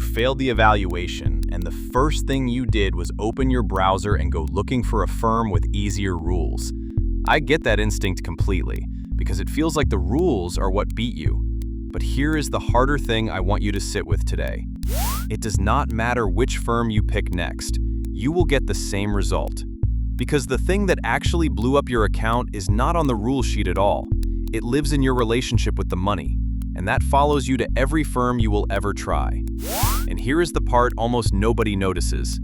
You failed the evaluation, and the first thing you did was open your browser and go looking for a firm with easier rules. I get that instinct completely, because it feels like the rules are what beat you. But here is the harder thing I want you to sit with today. It does not matter which firm you pick next, you will get the same result. Because the thing that actually blew up your account is not on the rule sheet at all. It lives in your relationship with the money, and that follows you to every firm you will ever try. And here is the part almost nobody notices.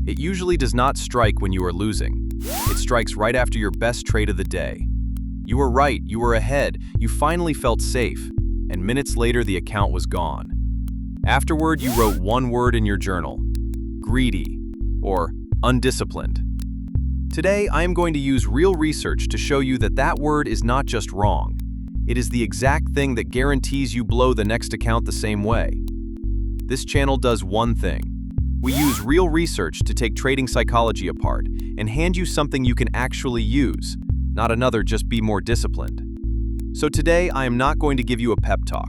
It usually does not strike when you are losing. It strikes right after your best trade of the day. You were right, you were ahead, you finally felt safe, and minutes later the account was gone. Afterward, you wrote one word in your journal: greedy, or undisciplined. Today, I am going to use real research to show you that that word is not just wrong. It is the exact thing that guarantees you blow the next account the same way. This channel does one thing. We use real research to take trading psychology apart and hand you something you can actually use, not another just be more disciplined. So today, I am not going to give you a pep talk.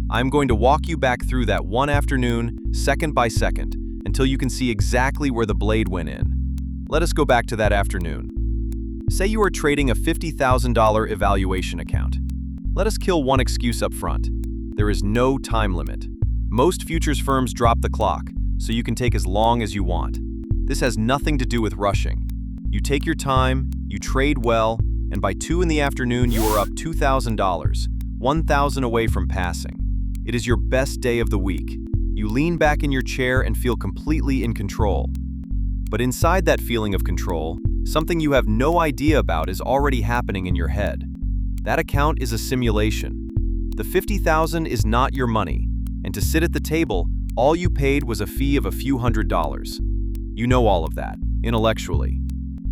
I'm going to walk you back through that one afternoon, second by second, until you can see exactly where the blade went in. Let us go back to that afternoon. Say you are trading a $50,000 evaluation account. Let us kill one excuse up front. There is no time limit. Most futures firms drop the clock, so you can take as long as you want. This has nothing to do with rushing. You take your time, you trade well, and by 2 in the afternoon you are up $2,000, $1,000 away from passing. It is your best day of the week. You lean back in your chair and feel completely in control. But inside that feeling of control, something you have no idea about is already happening in your head. That account is a simulation. The $50,000 is not your money, and to sit at the table, all you paid was a fee of a few $100s. You know all of that, intellectually.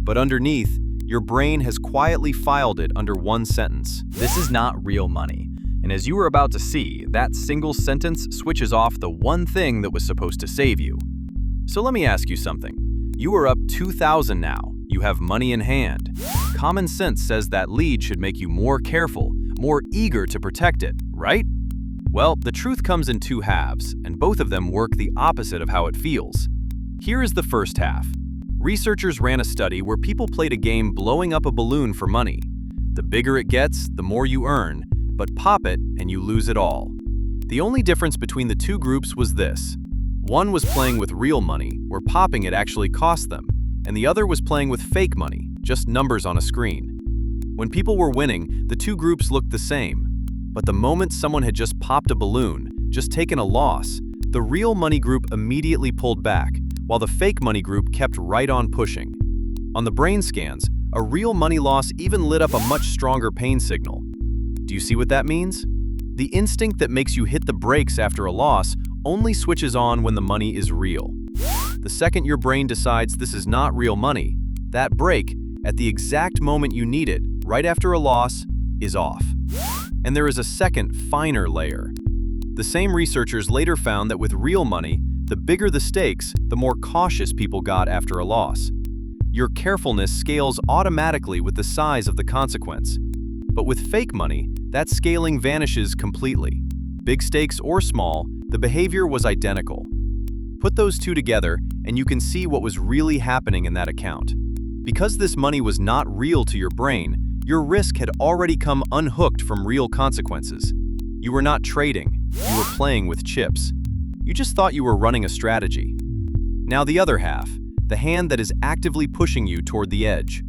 But underneath, your brain has quietly filed it under one sentence. This is not real money. And as you are about to see, that single sentence switches off the one thing that was supposed to save you. So let me ask you something. You are up $2,000 now. You have money in hand. Common sense says that lead should make you more careful, more eager to protect it, right? Well, the truth comes in two halves, and both of them work the opposite of how it feels. Here is the first half. Researchers ran a study where people played a game blowing up a balloon for money. The bigger it gets, the more you earn, but pop it and you lose it all. The only difference between the two groups was this. One was playing with real money, where popping it actually cost them, and the other was playing with fake money, just numbers on a screen. When people were winning, the two groups looked the same. But the moment someone had just popped a balloon, just taken a loss, the real money group immediately pulled back, while the fake money group kept right on pushing. On the brain scans, a real money loss even lit up a much stronger pain signal. Do you see what that means? The instinct that makes you hit the brakes after a loss only switches on when the money is real. The second your brain decides this is not real money, that brake, at the exact moment you need it, right after a loss, is off. And there is a second, finer layer. The same researchers later found that with real money, the bigger the stakes, the more cautious people got after a loss. Your carefulness scales automatically with the size of the consequence. But with fake money, that scaling vanishes completely. Big stakes or small, the behavior was identical. Put those two together, and you can see what was really happening in that account. Because this money was not real to your brain, your risk had already come unhooked from real consequences. You were not trading, you were playing with chips. You just thought you were running a strategy. Now the other half, the hand that is actively pushing you toward the edge.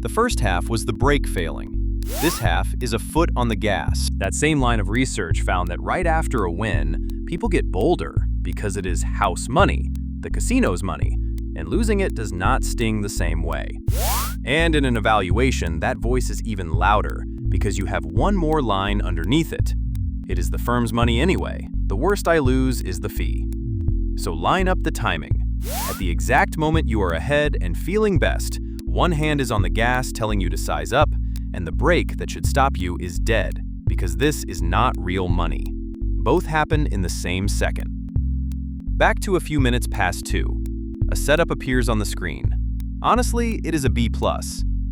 The first half was the brake failing. This half is a foot on the gas. That same line of research found that right after a win, people get bolder because it is house money, the casino's money, and losing it does not sting the same way. And in an evaluation, that voice is even louder because you have one more line underneath it. It is the firm's money anyway. The worst I lose is the fee. So line up the timing. At the exact moment you are ahead and feeling best, one hand is on the gas telling you to size up, and the brake that should stop you is dead because this is not real money. Both happen in the same second. Back to a few minutes past 2. A setup appears on the screen. Honestly, it is a B+,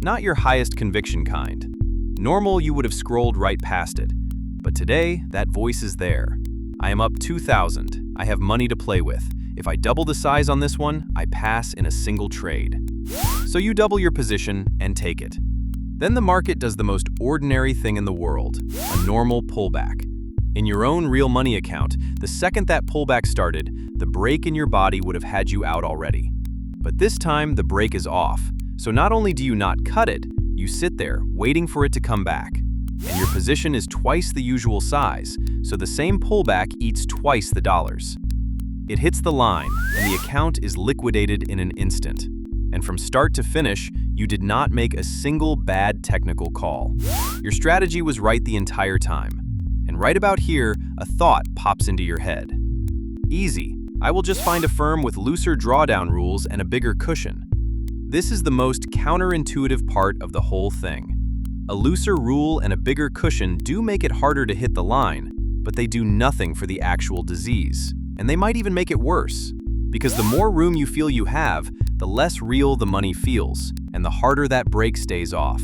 not your highest conviction kind. Normal, you would have scrolled right past it. But today, that voice is there. I am up 2,000. I have money to play with. If I double the size on this one, I pass in a single trade. So you double your position and take it. Then the market does the most ordinary thing in the world, a normal pullback. In your own real money account, the second that pullback started, the brake in your body would have had you out already. But this time, the brake is off. So not only do you not cut it, you sit there waiting for it to come back. And your position is twice the usual size, so the same pullback eats twice the dollars. It hits the line, and the account is liquidated in an instant. And from start to finish, you did not make a single bad technical call. Your strategy was right the entire time. And right about here, a thought pops into your head. Easy. I will just find a firm with looser drawdown rules and a bigger cushion. This is the most counterintuitive part of the whole thing. A looser rule and a bigger cushion do make it harder to hit the line, but they do nothing for the actual disease. And they might even make it worse. Because the more room you feel you have, the less real the money feels, and the harder that brake stays off.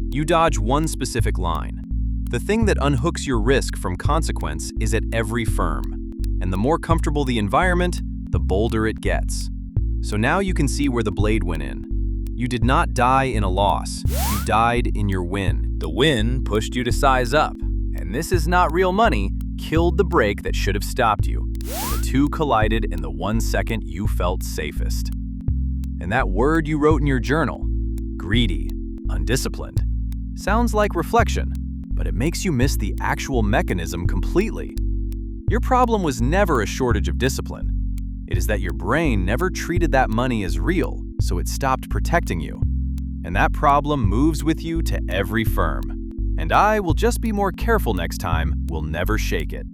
You dodge one specific line. The thing that unhooks your risk from consequence is at every firm. And the more comfortable the environment, the bolder it gets. So now you can see where the blade went in. You did not die in a loss, you died in your win. The win pushed you to size up, and this is not real money, killed the brake that should have stopped you. And the two collided in the 1 second you felt safest. And that word you wrote in your journal, greedy, undisciplined, sounds like reflection, but it makes you miss the actual mechanism completely. Your problem was never a shortage of discipline. It is that your brain never treated that money as real, so it stopped protecting you. And that problem moves with you to every firm. And I will just be more careful next time, will never shake it.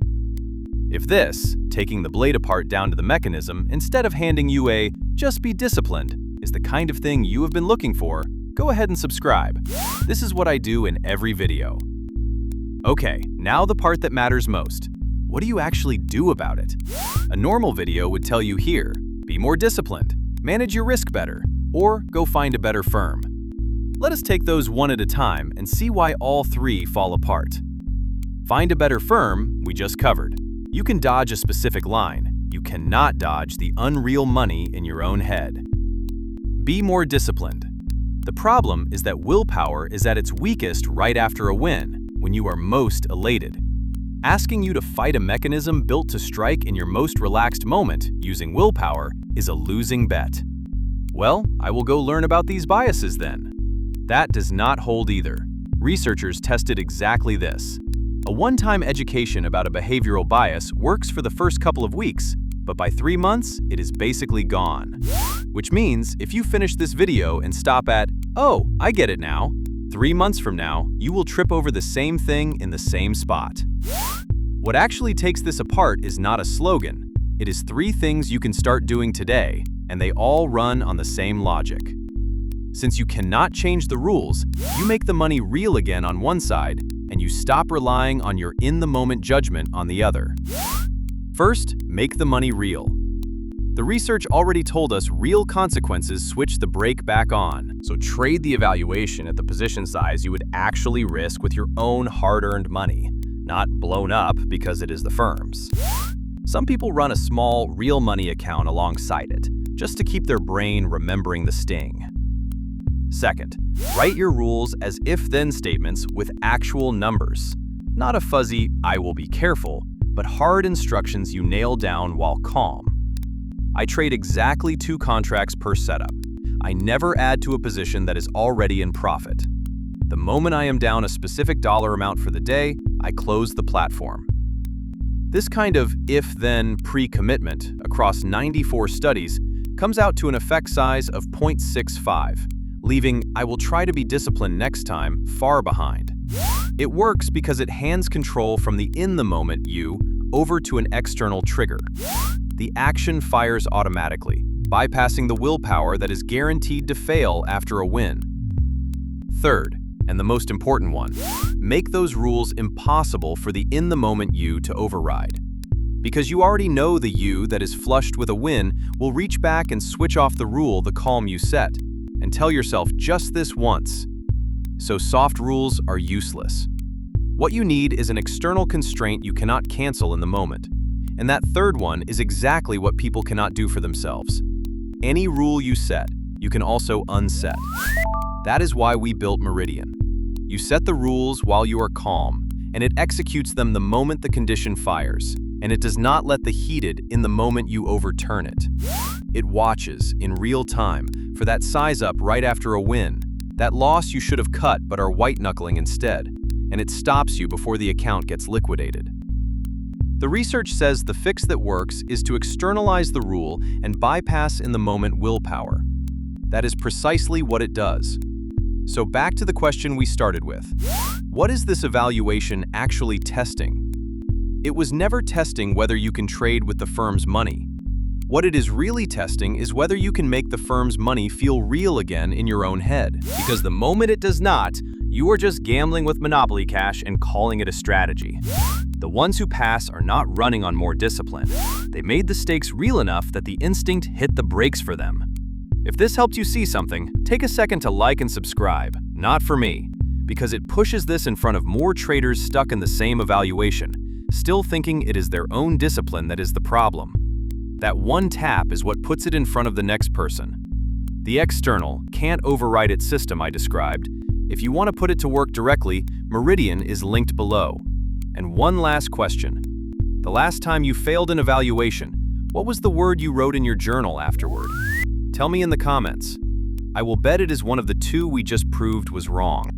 If this, taking the blade apart down to the mechanism, instead of handing you a just be disciplined, is the kind of thing you have been looking for, go ahead and subscribe. This is what I do in every video. Okay, now the part that matters most. What do you actually do about it? A normal video would tell you here, be more disciplined, manage your risk better, or go find a better firm. Let us take those one at a time and see why all three fall apart. Find a better firm, we just covered. You can dodge a specific line. You cannot dodge the unreal money in your own head. Be more disciplined. The problem is that willpower is at its weakest right after a win, when you are most elated. Asking you to fight a mechanism built to strike in your most relaxed moment using willpower is a losing bet. Well, I will go learn about these biases then. That does not hold either. Researchers tested exactly this. A one-time education about a behavioral bias works for the first couple of weeks, but by 3 months, it is basically gone. Which means if you finish this video and stop at, oh, I get it now, 3 months from now, you will trip over the same thing in the same spot. What actually takes this apart is not a slogan. It is 3 things you can start doing today, and they all run on the same logic. Since you cannot change the rules, you make the money real again on one side, and you stop relying on your in-the-moment judgment on the other. First, make the money real. The research already told us real consequences switch the brake back on, so trade the evaluation at the position size you would actually risk with your own hard-earned money, not blown up because it is the firm's. Some people run a small, real money account alongside it, just to keep their brain remembering the sting. Second, write your rules as if-then statements with actual numbers. Not a fuzzy, I will be careful, but hard instructions you nail down while calm. I trade exactly 2 contracts per setup. I never add to a position that is already in profit. The moment I am down a specific dollar amount for the day, I close the platform. This kind of if-then pre-commitment across 94 studies comes out to an effect size of 0.65, leaving I will try to be disciplined next time far behind. It works because it hands control from the in-the-moment you over to an external trigger. The action fires automatically, bypassing the willpower that is guaranteed to fail after a win. Third, and the most important one, make those rules impossible for the in-the-moment you to override. Because you already know the you that is flushed with a win will reach back and switch off the rule the calm you set, and tell yourself just this once. So soft rules are useless. What you need is an external constraint you cannot cancel in the moment. And that third one is exactly what people cannot do for themselves. Any rule you set, you can also unset. That is why we built Meridian. You set the rules while you are calm, and it executes them the moment the condition fires, and it does not let the heated in the moment you overturn it. It watches, in real time, for that size up right after a win, that loss you should have cut but are white-knuckling instead, and it stops you before the account gets liquidated. The research says the fix that works is to externalize the rule and bypass in the moment willpower. That is precisely what it does. So back to the question we started with. What is this evaluation actually testing? It was never testing whether you can trade with the firm's money. What it is really testing is whether you can make the firm's money feel real again in your own head. Because the moment it does not, you are just gambling with Monopoly cash and calling it a strategy. The ones who pass are not running on more discipline. They made the stakes real enough that the instinct hit the brakes for them. If this helped you see something, take a second to like and subscribe. Not for me, because it pushes this in front of more traders stuck in the same evaluation, still thinking it is their own discipline that is the problem. That one tap is what puts it in front of the next person. The external can't override its system I described. If you want to put it to work directly, Meridian is linked below. And one last question. The last time you failed an evaluation, what was the word you wrote in your journal afterward? Tell me in the comments. I will bet it is one of the two we just proved was wrong.